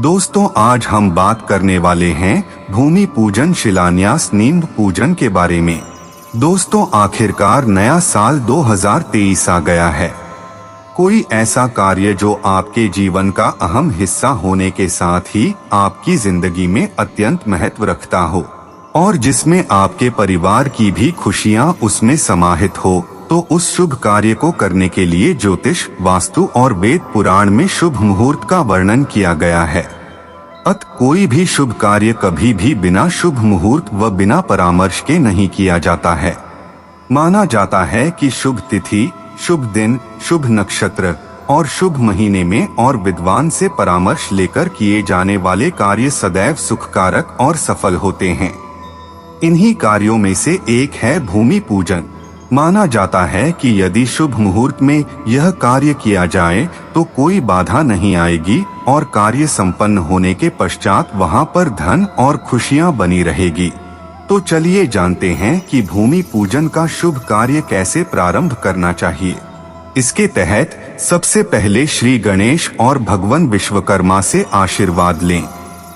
दोस्तों, आज हम बात करने वाले हैं भूमि पूजन शिलान्यास नींव पूजन के बारे में। दोस्तों, आखिरकार नया साल 2023 आ गया है। कोई ऐसा कार्य जो आपके जीवन का अहम हिस्सा होने के साथ ही आपकी जिंदगी में अत्यंत महत्व रखता हो और जिसमें आपके परिवार की भी खुशियां उसमें समाहित हो, तो उस शुभ कार्य को करने के लिए ज्योतिष, वास्तु और वेद पुराण में शुभ मुहूर्त का वर्णन किया गया है। कोई भी शुभ कार्य कभी भी बिना शुभ मुहूर्त व बिना परामर्श के नहीं किया जाता है। माना जाता है कि शुभ तिथि, शुभ दिन, शुभ नक्षत्र और शुभ महीने में और विद्वान से परामर्श लेकर किए जाने वाले कार्य सदैव सुखकारक और सफल होते हैं। इन्हीं कार्यों में से एक है भूमि पूजन। माना जाता है कि यदि शुभ मुहूर्त में यह कार्य किया जाए तो कोई बाधा नहीं आएगी और कार्य संपन्न होने के पश्चात वहां पर धन और खुशियां बनी रहेगी। तो चलिए जानते हैं कि भूमि पूजन का शुभ कार्य कैसे प्रारंभ करना चाहिए। इसके तहत सबसे पहले श्री गणेश और भगवान विश्वकर्मा से आशीर्वाद लें।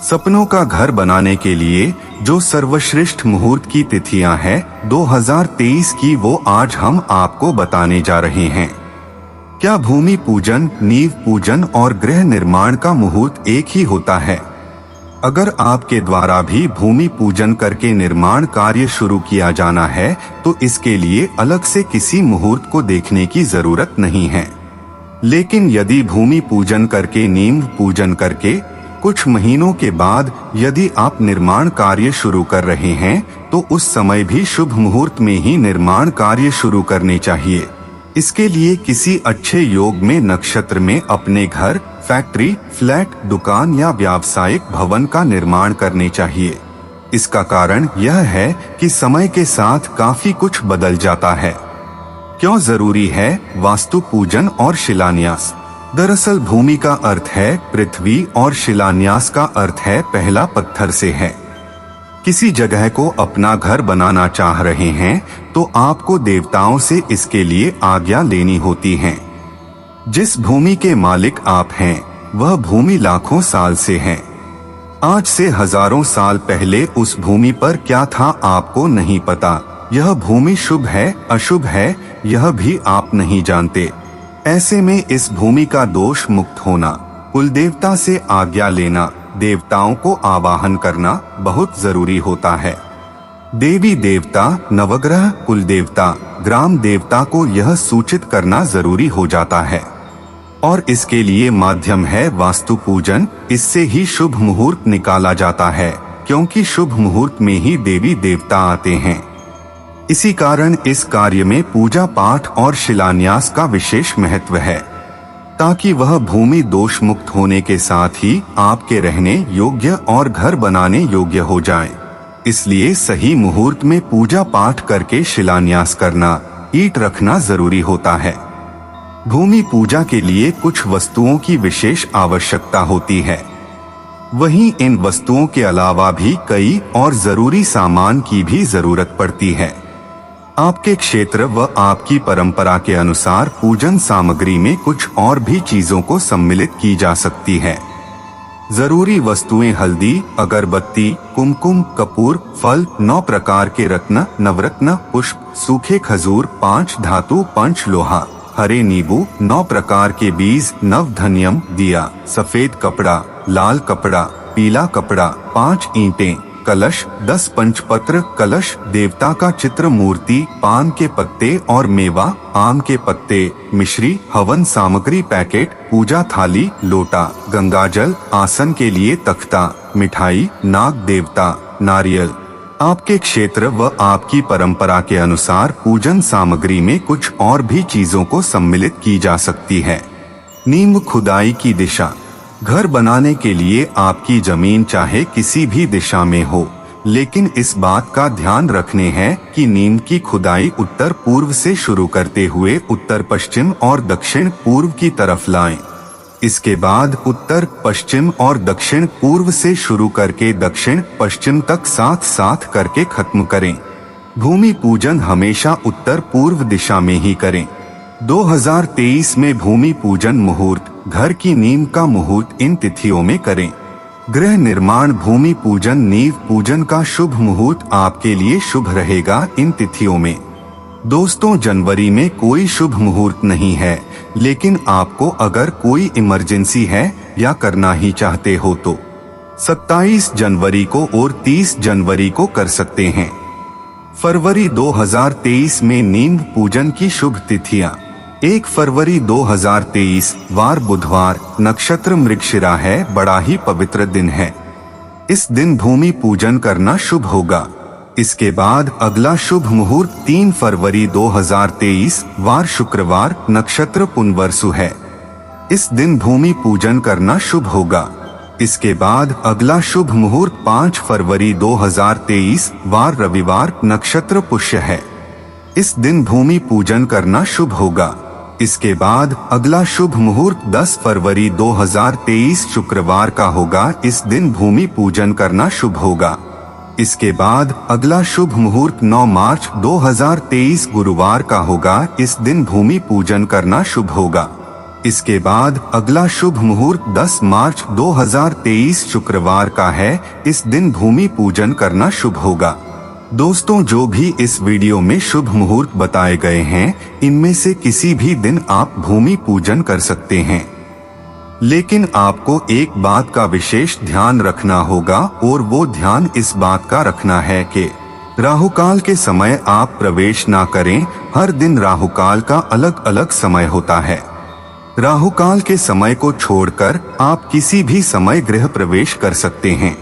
सपनों का घर बनाने के लिए जो सर्वश्रेष्ठ मुहूर्त की तिथियां हैं 2023 की, वो आज हम आपको बताने जा रहे हैं। क्या भूमि पूजन, नींव पूजन और गृह निर्माण का मुहूर्त एक ही होता है? अगर आपके द्वारा भी भूमि पूजन करके निर्माण कार्य शुरू किया जाना है तो इसके लिए अलग से किसी मुहूर्त को देखने की जरूरत नहीं है। लेकिन यदि भूमि पूजन करके, नींव पूजन करके कुछ महीनों के बाद यदि आप निर्माण कार्य शुरू कर रहे हैं तो उस समय भी शुभ मुहूर्त में ही निर्माण कार्य शुरू करने चाहिए। इसके लिए किसी अच्छे योग में नक्षत्र में अपने घर, फैक्ट्री, फ्लैट, दुकान या व्यावसायिक भवन का निर्माण करने चाहिए। इसका कारण यह है कि समय के साथ काफी कुछ बदल जाता है। क्यों जरूरी है वास्तु पूजन और शिलान्यास? दरअसल भूमि का अर्थ है पृथ्वी और शिलान्यास का अर्थ है पहला पत्थर से है। किसी जगह को अपना घर बनाना चाह रहे हैं तो आपको देवताओं से इसके लिए आज्ञा लेनी होती है। जिस भूमि के मालिक आप हैं वह भूमि लाखों साल से है। आज से हजारों साल पहले उस भूमि पर क्या था आपको नहीं पता। यह भूमि शुभ है, अशुभ है, यह भी आप नहीं जानते। ऐसे में इस भूमि का दोष मुक्त होना, कुल देवता से आज्ञा लेना, देवताओं को आवाहन करना बहुत जरूरी होता है। देवी देवता, नवग्रह, कुल देवता, ग्राम देवता को यह सूचित करना जरूरी हो जाता है और इसके लिए माध्यम है वास्तु पूजन। इससे ही शुभ मुहूर्त निकाला जाता है क्योंकि शुभ मुहूर्त में ही देवी देवता आते हैं। इसी कारण इस कार्य में पूजा पाठ और शिलान्यास का विशेष महत्व है ताकि वह भूमि दोष मुक्त होने के साथ ही आपके रहने योग्य और घर बनाने योग्य हो जाए। इसलिए सही मुहूर्त में पूजा पाठ करके शिलान्यास करना, ईंट रखना जरूरी होता है। भूमि पूजा के लिए कुछ वस्तुओं की विशेष आवश्यकता होती है। वहीं इन वस्तुओं के अलावा भी कई और जरूरी सामान की भी जरूरत पड़ती है। आपके क्षेत्र व आपकी परंपरा के अनुसार पूजन सामग्री में कुछ और भी चीजों को सम्मिलित की जा सकती है। जरूरी वस्तुएं हल्दी, अगरबत्ती, कुमकुम, कपूर, फल, 9 प्रकार के रत्न, नवरत्न, पुष्प, सूखे खजूर, 5 धातु, पंच लोहा, हरे नींबू, 9 प्रकार के बीज, नव धनियम, दिया, सफेद कपड़ा, लाल कपड़ा, पीला कपड़ा, 5 ईंटें, कलश, 10 पंचपत्र कलश, देवता का चित्र, मूर्ति, पान के पत्ते और मेवा, आम के पत्ते, मिश्री, हवन सामग्री पैकेट, पूजा थाली, लोटा, गंगाजल, आसन के लिए तख्ता, मिठाई, नाग देवता, नारियल। आपके क्षेत्र व आपकी परंपरा के अनुसार पूजन सामग्री में कुछ और भी चीजों को सम्मिलित की जा सकती है। नींव खुदाई की दिशा। घर बनाने के लिए आपकी जमीन चाहे किसी भी दिशा में हो, लेकिन इस बात का ध्यान रखने हैं कि नींव की खुदाई उत्तर पूर्व से शुरू करते हुए उत्तर पश्चिम और दक्षिण पूर्व की तरफ लाएं। इसके बाद उत्तर पश्चिम और दक्षिण पूर्व से शुरू करके दक्षिण पश्चिम तक साथ साथ करके खत्म करें। भूमि पूजन हमेशा उत्तर पूर्व दिशा में ही करें। 2023 में भूमि पूजन मुहूर्त, घर की नींव का मुहूर्त इन तिथियों में करें। गृह निर्माण, भूमि पूजन, नींव पूजन का शुभ मुहूर्त आपके लिए शुभ रहेगा इन तिथियों में। दोस्तों, जनवरी में कोई शुभ मुहूर्त नहीं है, लेकिन आपको अगर कोई इमरजेंसी है या करना ही चाहते हो तो 27 जनवरी को और 30 जनवरी को कर सकते हैं। फरवरी 2023 में नींव पूजन की शुभ तिथियां: 1 फरवरी 2023 वार बुधवार, नक्षत्र मृगशिरा है, बड़ा ही पवित्र दिन है। इस दिन भूमि पूजन करना शुभ होगा। इसके बाद अगला शुभ मुहूर्त 3 फरवरी 2023 वार शुक्रवार, नक्षत्र पुनर्वसु है। इस दिन भूमि पूजन करना शुभ होगा। इसके बाद अगला शुभ मुहूर्त 5 फरवरी 2023 वार रविवार, नक्षत्र पुष्य है। इस दिन भूमि पूजन करना शुभ होगा। इसके बाद अगला शुभ मुहूर्त 10 फरवरी 2023 शुक्रवार का होगा। इस दिन भूमि पूजन करना शुभ होगा। इसके बाद अगला शुभ मुहूर्त 9 मार्च 2023 गुरुवार का होगा। इस दिन भूमि पूजन करना शुभ होगा। इसके बाद अगला शुभ मुहूर्त 10 मार्च 2023 शुक्रवार का है। इस दिन भूमि पूजन करना शुभ होगा। दोस्तों, जो भी इस वीडियो में शुभ मुहूर्त बताए गए हैं, इनमें से किसी भी दिन आप भूमि पूजन कर सकते हैं। लेकिन आपको एक बात का विशेष ध्यान रखना होगा, और वो ध्यान इस बात का रखना है कि राहुकाल के समय आप प्रवेश ना करें। हर दिन राहुकाल का अलग अलग समय होता है। राहुकाल के समय को छोड़कर आप किसी भी समय गृह प्रवेश कर सकते हैं।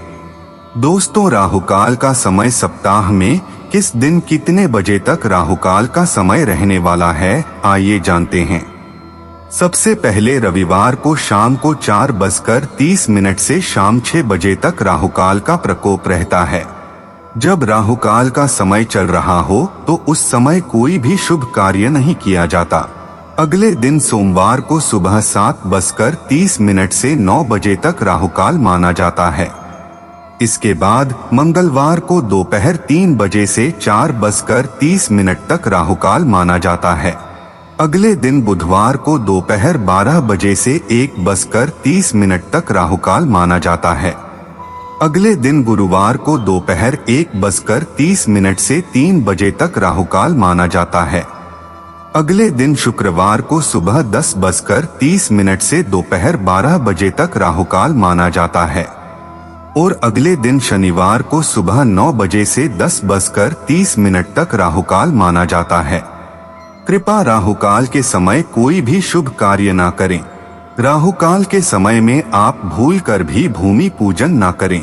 दोस्तों, राहुकाल का समय सप्ताह में किस दिन कितने बजे तक राहुकाल का समय रहने वाला है, आइए जानते हैं। सबसे पहले रविवार को शाम को 4:30 से शाम 6 बजे तक राहुकाल का प्रकोप रहता है। जब राहुकाल का समय चल रहा हो तो उस समय कोई भी शुभ कार्य नहीं किया जाता। अगले दिन सोमवार को सुबह 7:30 से 9 बजे तक राहुकाल माना जाता है। इसके बाद मंगलवार को दोपहर 3 बजे से 4:30 तक राहुकाल माना जाता है। अगले दिन बुधवार को दोपहर 12 बजे से 1:30 तक राहुकाल माना जाता है। अगले दिन गुरुवार को दोपहर 1:30 से 3 बजे तक राहुकाल माना जाता है। अगले दिन शुक्रवार को सुबह 10:30 से दोपहर 12 बजे तक राहुकाल माना जाता है। और अगले दिन शनिवार को सुबह 9 बजे से 10:30 तक राहुकाल माना जाता है। कृपया राहुकाल के समय कोई भी शुभ कार्य ना करें। राहुकाल के समय में आप भूल कर भी भूमि पूजन ना करें।